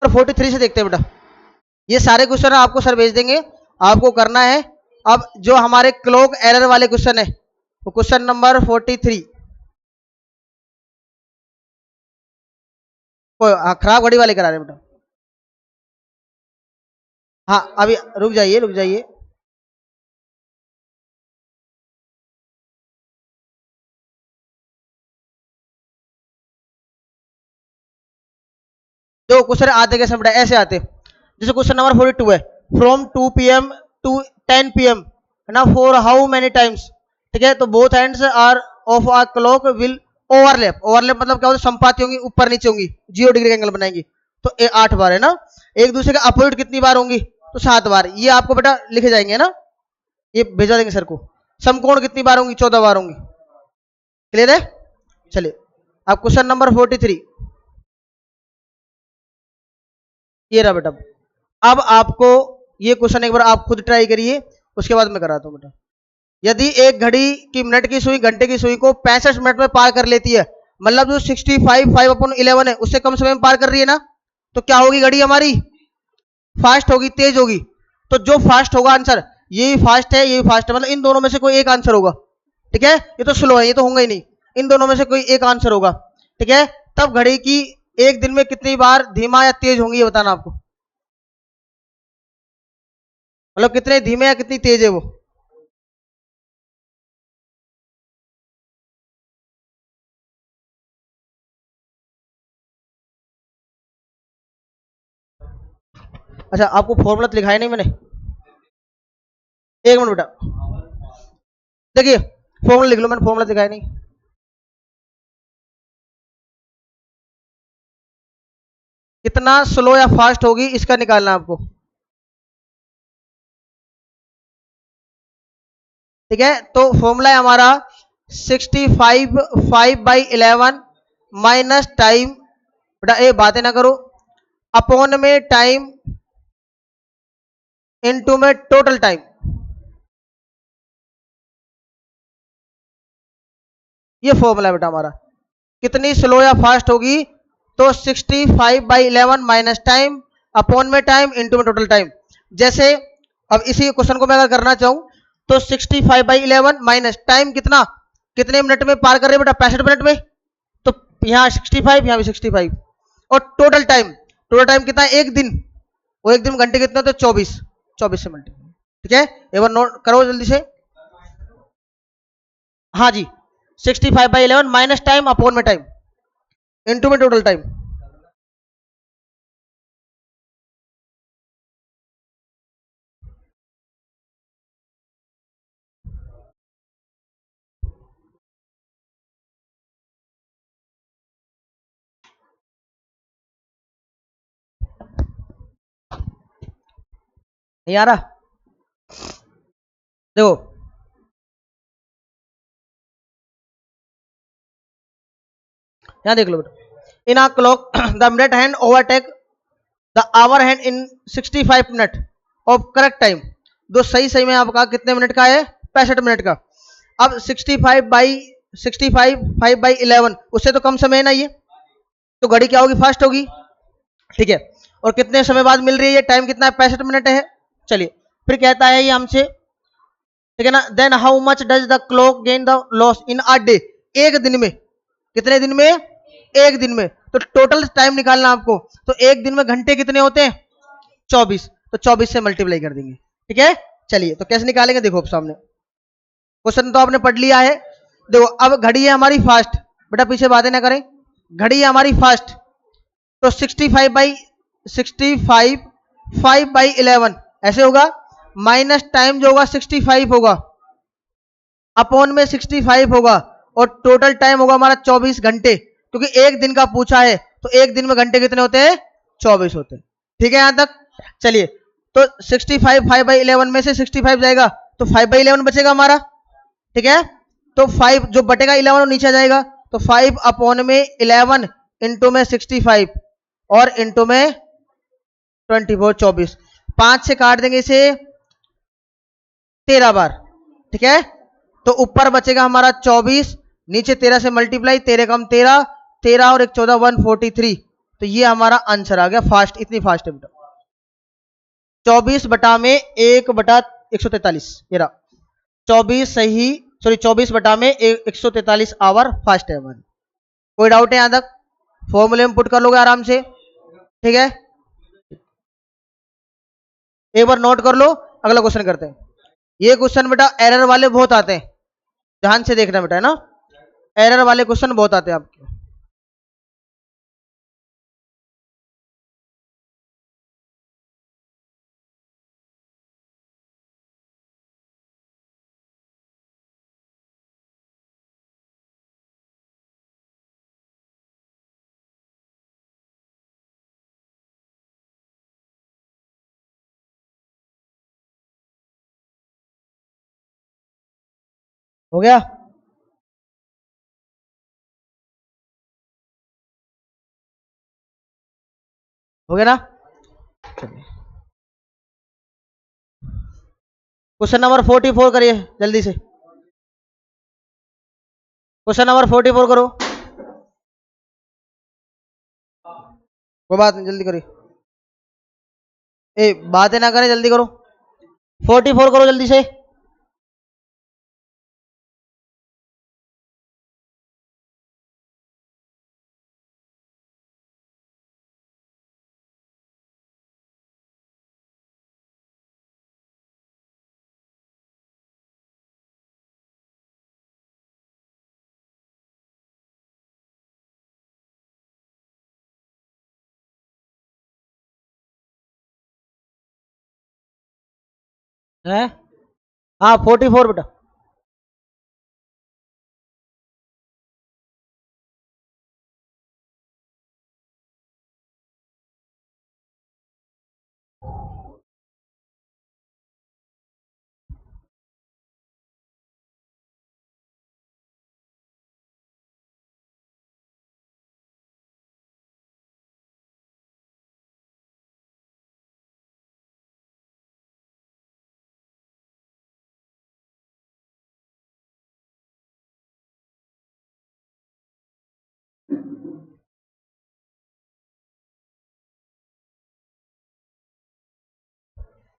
और 43 से देखते हैं बेटा, ये सारे क्वेश्चन आपको सर भेज देंगे, आपको करना है। अब जो हमारे क्लॉक एरर वाले क्वेश्चन है वो क्वेश्चन नंबर 43, खराब घड़ी वाले करा रहे हैं बेटा। हाँ अभी रुक जाइए, रुक जाइए, जो क्वेश्चन आते कैसे बेटा, ऐसे आते, जैसे क्वेश्चन नंबर 42 है, फ्रॉम 2 PM टू 10 PM है ना, फॉर हाउ मेनी टाइम्स, ठीक है, तो both ends are of a clock will overlap, overlap मतलब क्या होता है, संपाती होंगी, ऊपर नीचे होंगी, 0 डिग्री एंगल बनाएंगी, तो 8 बार है ना। एक दूसरे के अपोजिट कितनी बार होंगी, तो 7 बार, ये आपको बेटा लिखे जाएंगे ना, ये भेजा देंगे सर को। समकोण कितनी बार होंगी, 14 बार होंगी, क्लियर है। चलिए अब क्वेश्चन नंबर 43, ये रहा बेटा। अब आपको ये क्वेश्चन एक बार आप खुद ट्राई करिए, उसके बाद मैं कराता हूं बेटा। यदि एक घड़ी की मिनट की सुई घंटे की सुई को 65 मिनट में पार कर लेती है, मतलब जो 65 5/11 है उससे कम समय में पार कर रही है ना, तो क्या होगी घड़ी हमारी? फास्ट होगी, तेज होगी। तो जो फास्ट होगा आंसर, ये भी फास्ट है, ये भी फास्ट है, मतलब इन दोनों में से कोई एक आंसर होगा, ठीक है, ये तो स्लो है, ये तो होगा ही नहीं, इन दोनों में से कोई एक आंसर होगा। ठीक है, तब घड़ी की एक दिन में कितनी बार धीमा या तेज होंगी ये बताना आपको, मतलब कितने धीमे या कितनी तेज है वो। अच्छा, आपको फॉर्मूला तो लिखा है नहीं मैंने, एक मिनट बेटा, देखिए फॉर्मूला लिख लो, मैंने फॉर्मूला दिखाया नहीं। कितना स्लो या फास्ट होगी इसका निकालना है आपको। ठीक है, तो फॉर्मूला है हमारा 65 5/11 माइनस टाइम, बेटा ए बातें ना करो, अपॉन में टाइम इनटू में टोटल टाइम। ये फॉर्मूला है बेटा हमारा, कितनी स्लो या फास्ट होगी, तो 65/11 माइनस टाइम अपॉन में टाइम इनटू में टोटल टाइम। जैसे अब इसी क्वेश्चन को मैं अगर करना चाहूं, तो 65/11 माइनस टाइम कितना, कितने मिनट में पार कर रहे हैं बेटा, 65 मिनट में, तो यहाँ 65, यहाँ भी 65, और टोटल टाइम, टोटल टाइम कितना है, एक दिन, वो एक दिन घंटे कितना होते, 24, 24 से मल्टी। ठीक है, एक बार नोट करो जल्दी से। हाँ जी, 65/11 माइनस टाइम अपॉन में टाइम इनटू में टोटल टाइम। नहीं आ रहा, देखो यहाँ देख लो बेटा, in a clock the minute hand overtake the hour hand in 65 minute of correct time. दो सही सही में आपका कितने मिनट का है, 65 मिनट का। अब 65 5/11 उससे तो कम समय है ना ये, तो घड़ी क्या होगी, फास्ट होगी। ठीक है, और कितने समय बाद मिल रही है ये, टाइम कितना है, 65 मिनट है। चलिए फिर कहता है ये हमसे, ठीक है ना, then how much does the clock gain the loss in a day, एक दिन में, कितने दिन में, एक दिन में, तो टोटल टाइम निकालना आपको, तो एक दिन में घंटे कितने होते हैं, 24, तो 24 से मल्टीप्लाई कर देंगे। ठीक है, चलिए तो कैसे निकालेंगे, देखो अब सामने क्वेश्चन तो आपने पढ़ लिया है। देखो अब घड़ी है हमारी फास्ट, बेटा पीछे बातें ना करें, घड़ी है हमारी फास्ट, तो 65 5/11 ऐसे होगा, माइनस टाइम जो होगा 65 होगा, अपॉन में 65 होगा, और टोटल टाइम होगा हमारा 24 घंटे, क्योंकि एक दिन का पूछा है, तो एक दिन में घंटे कितने होते हैं, 24 होते हैं। ठीक है यहां तक, चलिए तो 65 5/11 में से 65 जाएगा, तो 5/11 बचेगा हमारा। ठीक है, तो 5 जो बटेगा 11 वो नीचे आ जाएगा, तो 5 अपॉन में 11 इंटू में 65 और इंटू में 24, 24, 5 से काट देंगे इसे 13 बार। ठीक है, तो ऊपर बचेगा हमारा 24, नीचे 13 से मल्टीप्लाई, 13 कम 13, 13 और एक 14, 143, तो ये हमारा आंसर आ गया। फास्ट, इतनी फास्ट है बेटा, 24 में 1/143, ये रहा 24 सही, सॉरी 24 में 143 आवर फास्ट है हमारी। कोई डाउट है यहां तक, फॉर्मूले में पुट कर लोगे आराम से। ठीक है, एक बार नोट कर लो, अगला क्वेश्चन करते हैं। ये क्वेश्चन बेटा एरर वाले बहुत आते हैं, ध्यान से देखना बेटा, है ना, एरर वाले क्वेश्चन बहुत आते हैं आपके। हो गया, हो गया ना, क्वेश्चन नंबर 44 करिए जल्दी से, क्वेश्चन नंबर 44 करो, कोई बात नहीं जल्दी करिए, ए बातें ना करें, जल्दी करो, 44 करो जल्दी से। है। हाँ 44 बेटा।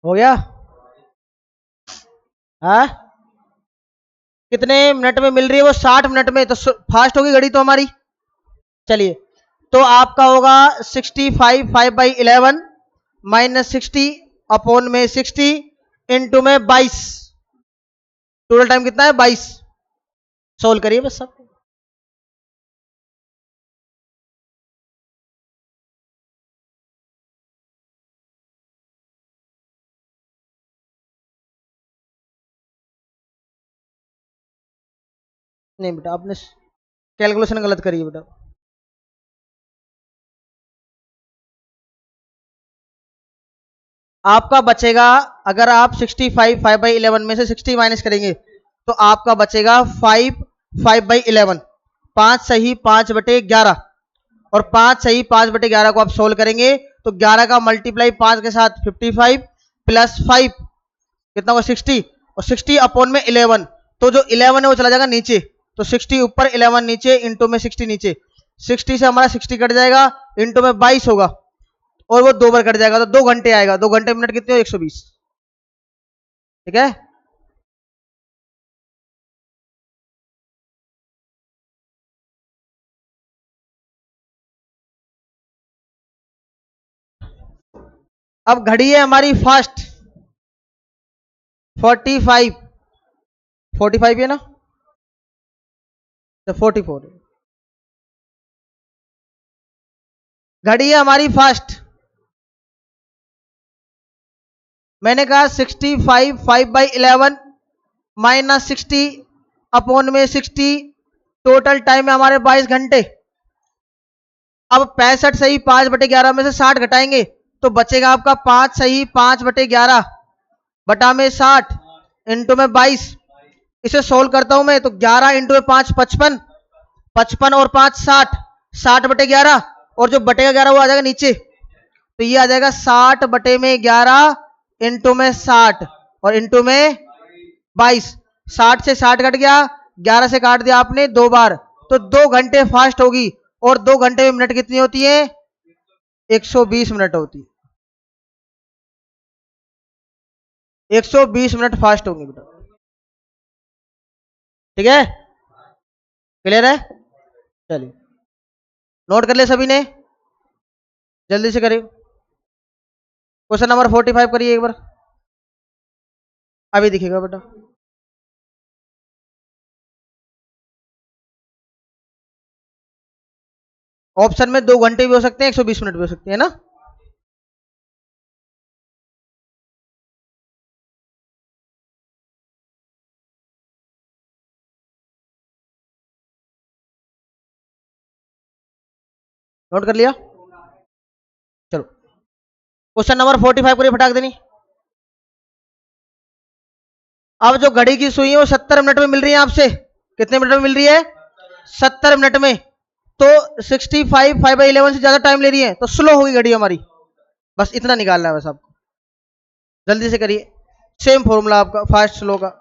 हो गया। हाँ कितने मिनट में मिल रही है वो? 60 मिनट में। तो फास्ट होगी घड़ी तो हमारी। चलिए, तो आपका होगा 65 5/11 -60 अपॉन में 60 इंटू में 22। टोटल टाइम कितना है? 22। सोल्व करिए बस सब। नहीं बेटा, आपने कैलकुलेशन गलत करी है बेटा। आपका बचेगा, अगर आप 65 5/11 में से 60 माइनस करेंगे तो आपका बचेगा 5 पांच सही 5/11। और 5 सही 5/11 को आप सोल्व करेंगे तो 11 का मल्टीप्लाई 5 के साथ 55 प्लस 5 कितना होगा? 60। और 60 अपॉन में 11, तो जो 11 है वो चला जाएगा नीचे। तो 60 ऊपर 11 नीचे, इंटू में 60 नीचे। 60 से हमारा 60 कट जाएगा, इंटू में 22 होगा, और वो 2 बार कट जाएगा तो 2 घंटे आएगा। 2 घंटे मिनट कितने हो? 120। ठीक है। अब घड़ी है हमारी फास्ट। 45 45 है ना? तो 44। घड़ी है हमारी फास्ट। मैंने कहा 65 5/11 -60 अपॉन में 60। टोटल टाइम है हमारे 22 घंटे। अब 65 सही 5/11 में से 60 घटाएंगे तो बचेगा आपका 5 सही 5/11 बटा में 60 इंटू में 22। इसे सोल्व करता हूं मैं तो 11 इंटू में 5 55। 55 और 5 60। 60/11, और जो बटेगा 11 वो आ जाएगा नीचे। तो ये आ जाएगा 60/11 इंटू में 60 और इंटू में 22। 60 से 60 कट गया, 11 से काट दिया आपने 2 बार, तो 2 घंटे फास्ट होगी। और 2 घंटे में मिनट कितनी होती है? 120 मिनट होती है। 120 मिनट फास्ट होंगे बेटा। ठीक है, क्लियर है? चलिए, नोट कर ले सभी ने, जल्दी से करिए। क्वेश्चन नंबर 45 करिए एक बार, अभी दिखेगा बेटा। ऑप्शन में 2 घंटे भी हो सकते हैं, 120 मिनट भी हो सकते हैं ना। नोट कर लिया? चलो, क्वेश्चन नंबर 45 करिए फटाक देनी। अब जो घड़ी की सुई है वो 70 मिनट में मिल रही है आपसे। कितने मिनट में मिल रही है? 70 मिनट में। तो 65 5/11 से ज्यादा टाइम ले रही है तो स्लो होगी घड़ी हमारी। बस इतना निकालना है बस आपको, जल्दी से करिए। सेम फॉर्मूला आपका फास्ट स्लो का।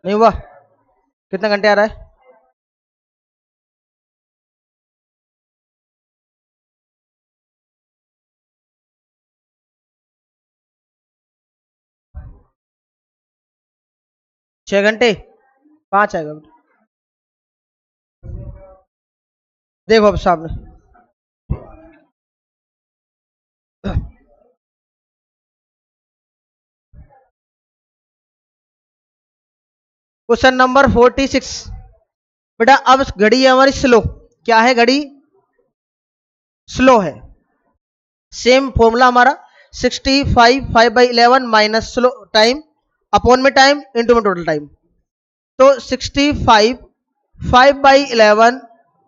नहीं हुआ? कितने घंटे आ रहा है? छह घंटे, पांच आएगा। देखो अब सामने, क्वेश्चन नंबर 46। बेटा अब घड़ी है हमारी स्लो। क्या है घड़ी? स्लो है। सेम फॉर्मूला हमारा 65 5/11 माइनस स्लो टाइम अपॉन में टाइम इंटू में टोटल टाइम। तो 65 5/11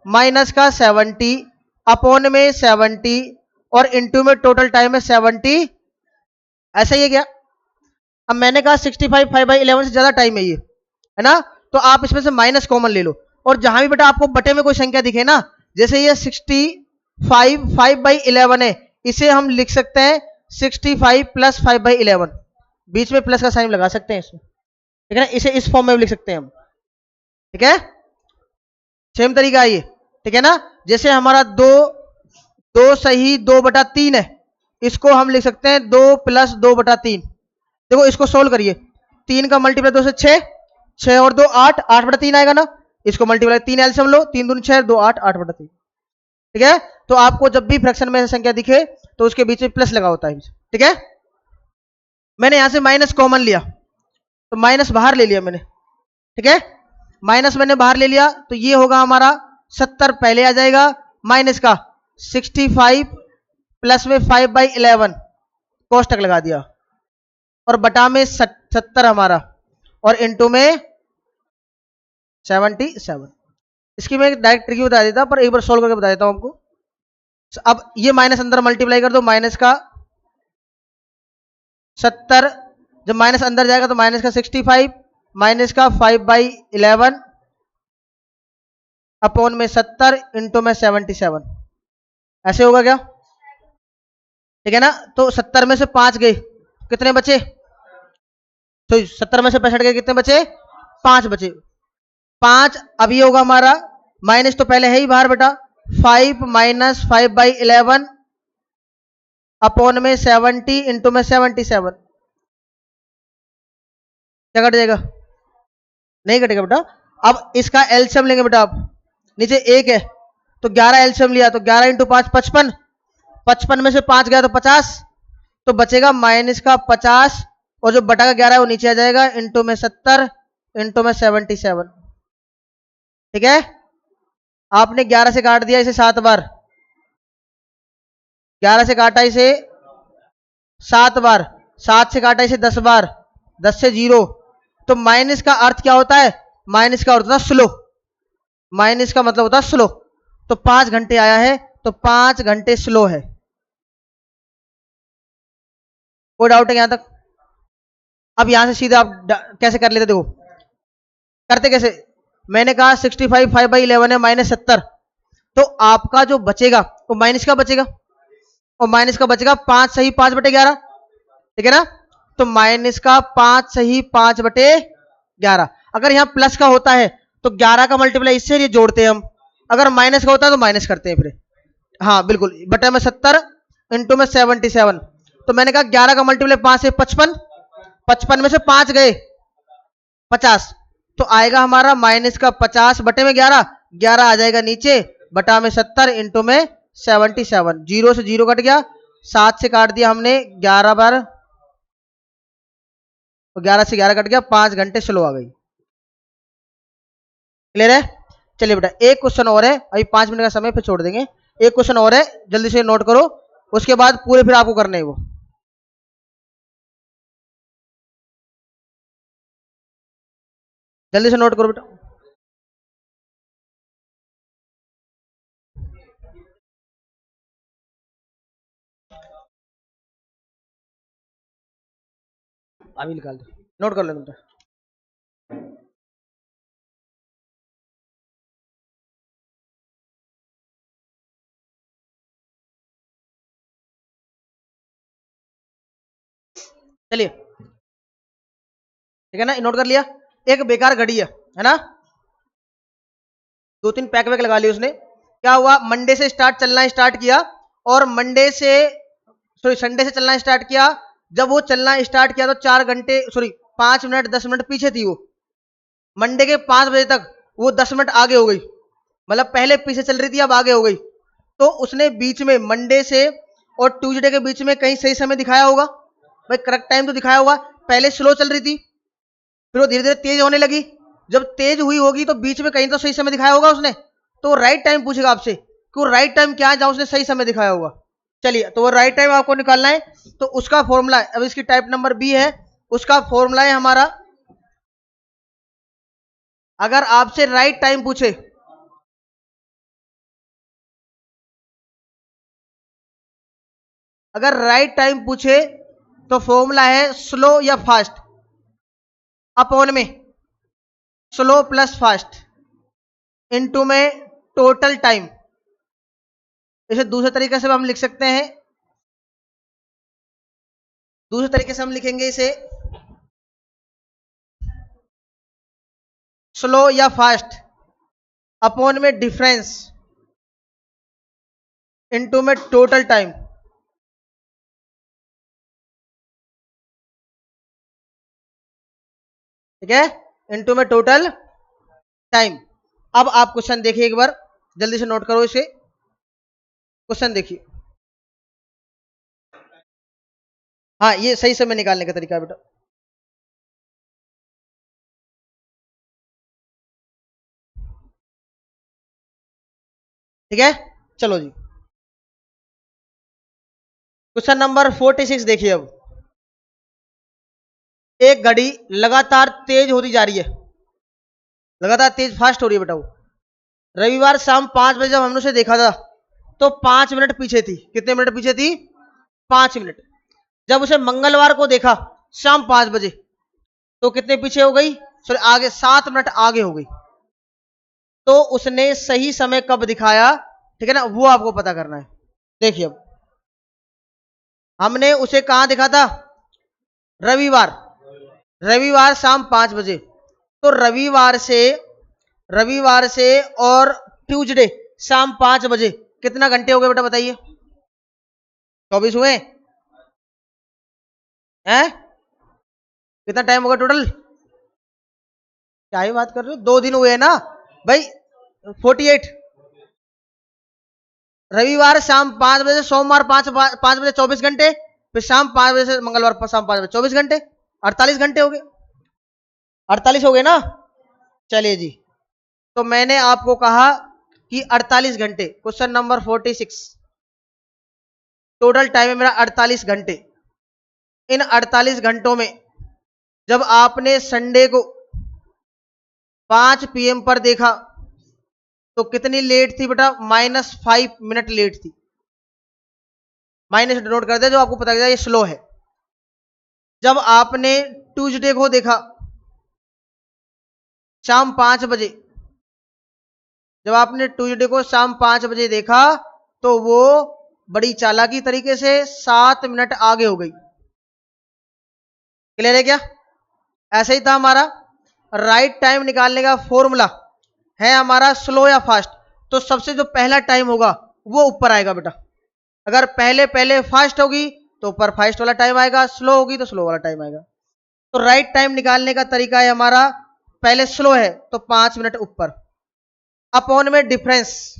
माइनस का 70 अपॉन में 70 और इंटू में टोटल टाइम है 70। ऐसा ही है क्या? अब मैंने कहा 65 5/11 से ज्यादा टाइम है ये, है ना? तो आप इसमें से माइनस कॉमन ले लो, और जहां भी बेटा आपको बटे में कोई संख्या दिखे ना, जैसे ये 65 5/11 है, इसे हम लिख सकते हैं 65 प्लस 5/11। बीच में प्लस का साइन लगा सकते हैं इसमें, ठीक है ना? इसे इस फॉर्म में भी लिख सकते हैं हम, ठीक है? सेम तरीका है ये, ठीक है ना? जैसे हमारा दो, दो सही 2/3 है, इसको हम लिख सकते हैं 2 प्लस 2/3। देखो इसको सोल्व करिए, 3 का मल्टीप्लाई 2 से 6, 6 और 2 8, 8/3 आएगा ना? इसको मल्टीप्लाई 3 एलसीएम लो, 3 दूनी 6, 2 8, 8/3, ठीक है? तो आपको जब भी फ्रैक्शन में संख्या दिखे तो उसके बीच में प्लस लगा होता है, ठीक है? मैंने यहां से माइनस कॉमन लिया, तो माइनस बाहर ले लिया मैंने, ठीक है? माइनस मैंने बाहर ले लिया, तो ये होगा हमारा 70 पहले आ जाएगा, माइनस का 65 प्लस में 5/11 कोष्टक लगा दिया, और बटा में 70 हमारा, और इंटू में 77। इसकी मैं डायरेक्ट ट्रिक बता देता, पर एक बार सोल्व करके बता देता हूं आपको। अब ये माइनस अंदर मल्टीप्लाई कर दो, माइनस का 70, जब माइनस अंदर जाएगा तो माइनस का 65 माइनस का 5/11 अपॉन में 70 इंटू में 77। ऐसे होगा क्या? ठीक है ना? तो 70 में से 5 गए, कितने बचे? तो 70 में से 65 गए, कितने बचे? 5 बचे। 5 अभी होगा हमारा, माइनस तो पहले है ही बाहर बेटा, 5 माइनस 5/11 अपॉन में 70 इंटू में 77। क्या कट जाएगा? नहीं कटेगा बेटा। अब इसका एलसीएम लेंगे बेटा आप, नीचे 1 है तो 11 एलसीएम लिया, तो 11 इंटू 5 55, 55 में से 5 गया तो 50, तो बचेगा माइनस का 50, और जो बटा का 11 है वो नीचे आ जाएगा, इंटू में 70 इंटू में 77, ठीक है? आपने 11 से काट दिया इसे 7 बार, 11 से काटा इसे 7 बार, 7 से काटा इसे 10 बार, 10 से 0। तो माइनस का अर्थ क्या होता है? माइनस का अर्थ होता है स्लो, माइनस का मतलब होता है स्लो। तो 5 घंटे आया है, तो 5 घंटे स्लो है। कोई डाउट है यहां तक? अब यहां से सीधे आप कैसे कर लेते, देखो करते कैसे। मैंने कहा 65 5/11 है माइनस 70, तो आपका जो बचेगा वो माइनस का बचेगा, और माइनस का बचेगा 5 सही 5/11, ठीक है ना? तो माइनस का 5 सही 5/11। अगर यहां प्लस का होता है तो 11 का मल्टीप्लाई इससे ये जोड़ते हैं हम, अगर माइनस का होता है तो माइनस करते हैं फिर। हाँ बिल्कुल, बटे में 70 इंटू में 77। तो मैंने कहा 11 का मल्टीप्लाई 5 से 55, 55 में से 5 गए 50, तो आएगा हमारा माइनस का 50 बटे में 11, 11 आ जाएगा नीचे, बटा में 70 इंटू में 77। 0 से 0 कट गया, 7 से काट दिया हमने 11 बार, तो 11 से 11 कट गया, 5 घंटे स्लो आ गई। क्लियर है? चलिए बेटा एक क्वेश्चन और है, अभी 5 मिनट का समय फिर छोड़ देंगे। एक क्वेश्चन और है, जल्दी से नोट करो, उसके बाद पूरे फिर आपको करने हैं वो। जल्दी से नोट करो बेटा। अभी निकाल दो, नोट कर लो बेटा। चलिए, ठीक है ना, नोट कर लिया। एक बेकार घड़ी है ना, 2-3 पैक वैक लगा ली उसने। क्या हुआ, मंडे से चलना स्टार्ट किया, और मंडे से संडे से चलना स्टार्ट किया। जब वो चलना स्टार्ट किया तो 4 घंटे 5 मिनट 10 मिनट पीछे थी वो। मंडे के 5 बजे तक वो 10 मिनट आगे हो गई, मतलब पहले पीछे चल रही थी अब आगे हो गई। तो उसने बीच में मंडे से और ट्यूसडे के बीच में कहीं सही समय दिखाया होगा भाई, करेक्ट टाइम तो दिखाया होगा। पहले स्लो चल रही थी, फिर वो धीरे धीरे तेज होने लगी। जब तेज हुई होगी तो बीच में कहीं तो सही समय दिखाया होगा उसने, तो राइट टाइम पूछेगा आपसे कि वो राइट टाइम क्या है जहां उसने सही समय दिखाया होगा। चलिए, तो वो राइट टाइम आपको निकालना है, तो उसका फॉर्मूला है, अब इसकी टाइप नंबर बी है, उसका फॉर्मूला है हमारा, अगर आपसे राइट टाइम पूछे, अगर राइट टाइम पूछे तो फॉर्मूला है स्लो या फास्ट अपॉन में स्लो प्लस फास्ट इनटू में टोटल टाइम। इसे दूसरे तरीके से हम लिख सकते हैं, दूसरे तरीके से हम लिखेंगे इसे स्लो या फास्ट अपॉन में डिफरेंस इनटू में टोटल टाइम। ठीक है, इनटू में टोटल टाइम। अब आप क्वेश्चन देखिए एक बार, जल्दी से नोट करो इसे, क्वेश्चन देखिए। हाँ, ये सही समय निकालने का तरीका है बेटा। ठीक है, चलो जी, क्वेश्चन नंबर 46 देखिए। अब एक घड़ी लगातार तेज होती जा रही है, लगातार तेज फास्ट हो रही है बेटा। वो रविवार शाम 5 बजे जब हमने उसे देखा था तो 5 मिनट पीछे थी। कितने मिनट पीछे थी? 5 मिनट। जब उसे मंगलवार को देखा शाम 5 बजे तो कितने पीछे हो गई? सॉरी, आगे 7 मिनट आगे हो गई। तो उसने सही समय कब दिखाया, ठीक है ना, वो आपको पता करना है। देखिए, अब हमने उसे कहां देखा था? रविवार, रविवार शाम 5 बजे। तो रविवार से और ट्यूसडे शाम 5 बजे कितना घंटे हो गए बेटा बताइए? 24 हुए हैं? कितना टाइम होगा टोटल? क्या ही बात कर रहे हो, 2 दिन हुए हैं ना भाई, 48। रविवार शाम 5 बजे, सोमवार 5 बजे 24 घंटे, फिर शाम 5 बजे से मंगलवार शाम 5 बजे 24 घंटे, 48 घंटे हो गए। 48 हो गए ना? चलिए जी, तो मैंने आपको कहा कि 48 घंटे, क्वेश्चन नंबर 46, टोटल टाइम है मेरा 48 घंटे। इन 48 घंटों में जब आपने संडे को 5 PM पर देखा तो कितनी लेट थी बेटा? -5 मिनट लेट थी। माइनस नोट कर दे जो आपको पता चला ये स्लो है। जब आपने ट्यूसडे को देखा शाम 5 बजे, जब आपने ट्यूसडे को शाम 5 बजे देखा तो वो बड़ी चालाकी तरीके से 7 मिनट आगे हो गई। क्लियर है क्या? ऐसे ही था हमारा राइट टाइम निकालने का फॉर्मूला है हमारा स्लो या फास्ट। तो सबसे जो पहला टाइम होगा वो ऊपर आएगा बेटा। अगर पहले पहले फास्ट होगी तो ऊपर फास्ट वाला टाइम आएगा, स्लो होगी तो स्लो वाला टाइम आएगा। तो राइट टाइम निकालने का तरीका है हमारा, पहले स्लो है तो 5 मिनट ऊपर, अपॉन में डिफरेंस,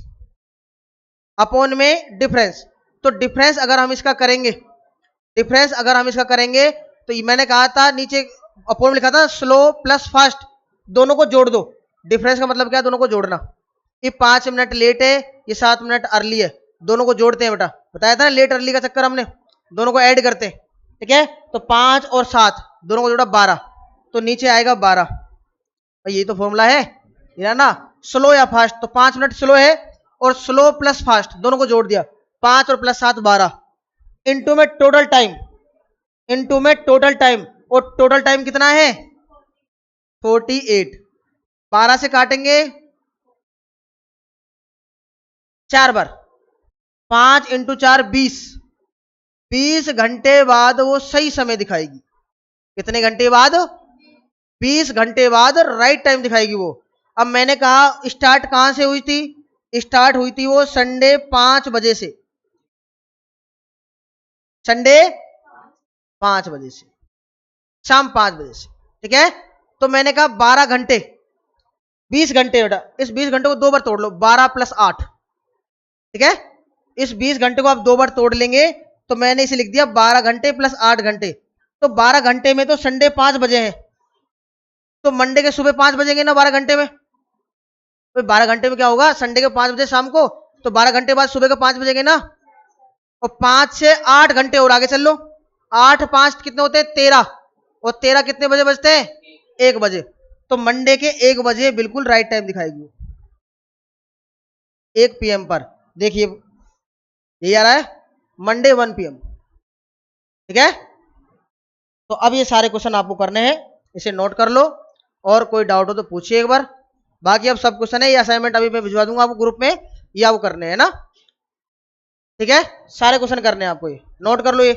अपॉन में डिफरेंस। तो डिफरेंस अगर हम इसका करेंगे, डिफरेंस अगर हम इसका करेंगे तो ये मैंने कहा था नीचे अपॉन में लिखा था स्लो प्लस फास्ट, दोनों को जोड़ दो। डिफरेंस का मतलब क्या है? दोनों को जोड़ना। ये 5 मिनट लेट है, ये 7 मिनट अर्ली है, दोनों को जोड़ते हैं बेटा। बताया था ना लेट अर्ली का चक्कर, हमने दोनों को ऐड करते हैं। ठीक है, तो 5 और 7 दोनों को जोड़ा 12, तो नीचे आएगा 12। ये तो फॉर्मूला है ये ना, स्लो या फास्ट। तो 5 मिनट स्लो है और स्लो प्लस फास्ट दोनों को जोड़ दिया, 5 और प्लस 7 12, इनटू में टोटल टाइम, इनटू में टोटल टाइम। और टोटल टाइम कितना है? 48। 12 से काटेंगे 4 बार, 5 इंटू 4 20, 20 घंटे बाद वो सही समय दिखाएगी। कितने घंटे बाद? 20 घंटे बाद राइट टाइम दिखाएगी वो। अब मैंने कहा स्टार्ट कहां से हुई थी, स्टार्ट हुई थी वो संडे 5 बजे से, संडे 5 बजे से, शाम 5 बजे से, ठीक है। तो मैंने कहा 12 घंटे, 20 घंटे बेटा, इस 20 घंटे को 2 बार तोड़ लो, 12 + 8, ठीक है। इस 20 घंटे को आप 2 बार तोड़ लेंगे तो मैंने इसे लिख दिया 12 घंटे + 8 घंटे। तो 12 घंटे में तो संडे 5 बजे है, तो मंडे के सुबह 5 बजेंगे ना 12 घंटे में। तो 12 घंटे में क्या होगा, संडे के 5 बजे शाम को, तो 12 घंटे बाद सुबह के 5 बजेंगे ना। और 5 से 8 घंटे और आगे चल लो, 8 5 कितने होते हैं 13, और 13 कितने बजे बजते हैं 1 बजे। तो मंडे के 1 बजे बिल्कुल राइट टाइम दिखाएगी 1 PM पर। देखिए यही आ रहा है मंडे 1 PM, ठीक है। तो अब ये सारे क्वेश्चन आपको करने हैं, इसे नोट कर लो, और कोई डाउट हो तो पूछिए एक बार। बाकी अब सब क्वेश्चन है, ये असाइनमेंट अभी मैं भिजवा दूंगा आपको ग्रुप में, ये आपको करने हैं ना, ठीक है। सारे क्वेश्चन करने हैं आपको, ये नोट कर लो ये।